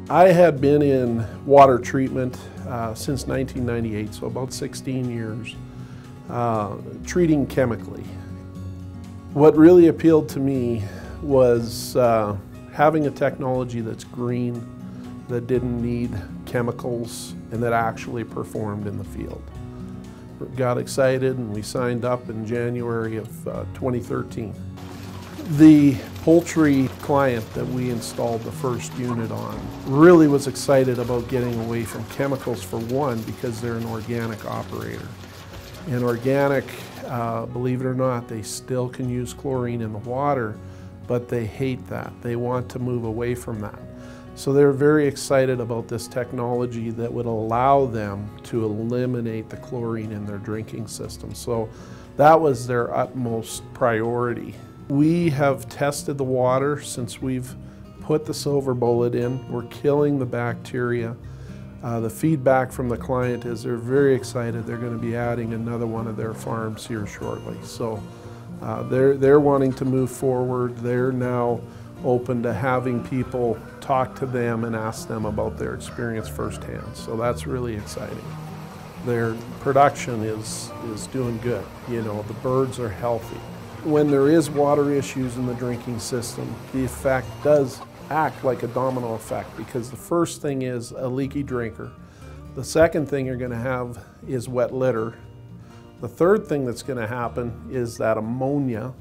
I had been in water treatment since 1998, so about 16 years, treating chemically. What really appealed to me was having a technology that's green, that didn't need chemicals, and that actually performed in the field. Got excited and we signed up in January of 2013. The poultry client that we installed the first unit on really was excited about getting away from chemicals, for one, because they're an organic operator. And organic, believe it or not, they still can use chlorine in the water, but they hate that. They want to move away from that. So they're very excited about this technology that would allow them to eliminate the chlorine in their drinking system. So that was their utmost priority. We have tested the water since we've put the Silver Bullet in. We're killing the bacteria. The feedback from the client is they're very excited. They're going to be adding another one of their farms here shortly. So they're wanting to move forward. They're now open to having people talk to them and ask them about their experience firsthand. So that's really exciting. Their production is doing good. You know, the birds are healthy. When there is water issues in the drinking system, the effect does act like a domino effect, because the first thing is a leaky drinker. The second thing you're going to have is wet litter. The third thing that's going to happen is that ammonia,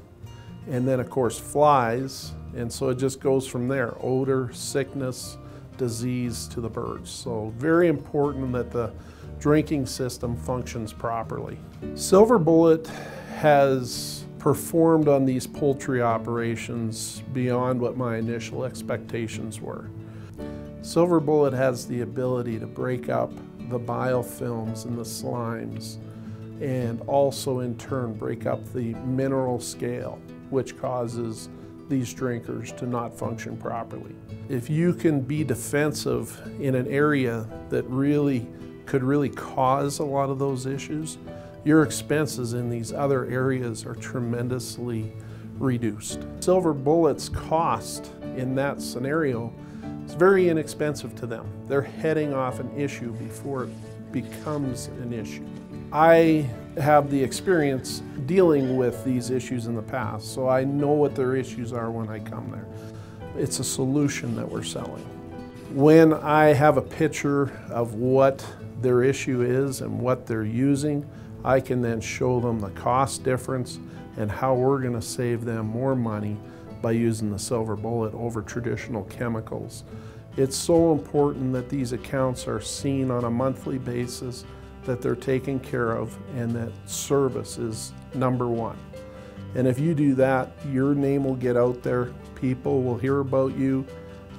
and then of course flies, and so it just goes from there. Odor, sickness, disease to the birds. So very important that the drinking system functions properly. Silver Bullet has performed on these poultry operations beyond what my initial expectations were. Silver Bullet has the ability to break up the biofilms and the slimes, and also in turn break up the mineral scale, which causes these drinkers to not function properly. If you can be defensive in an area that could really cause a lot of those issues, your expenses in these other areas are tremendously reduced. Silver Bullet's cost in that scenario is very inexpensive to them. They're heading off an issue before it becomes an issue. I have the experience dealing with these issues in the past, so I know what their issues are when I come there. It's a solution that we're selling. When I have a picture of what their issue is and what they're using, I can then show them the cost difference and how we're going to save them more money by using the Silver Bullet over traditional chemicals. It's so important that these accounts are seen on a monthly basis, that they're taken care of, and that service is number one. And if you do that, your name will get out there, people will hear about you,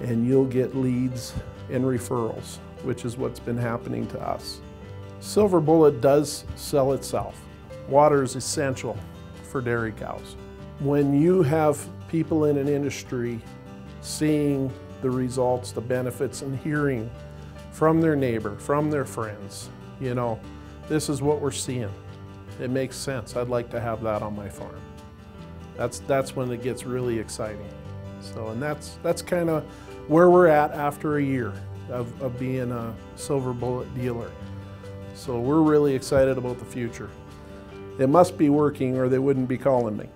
and you'll get leads and referrals, which is what's been happening to us. Silver Bullet does sell itself. Water is essential for dairy cows. When you have people in an industry seeing the results, the benefits, and hearing from their neighbor, from their friends, you know, this is what we're seeing. It makes sense. I'd like to have that on my farm. That's when it gets really exciting. So, and that's kind of where we're at after a year of being a Silver Bullet dealer. So we're really excited about the future. It must be working or they wouldn't be calling me.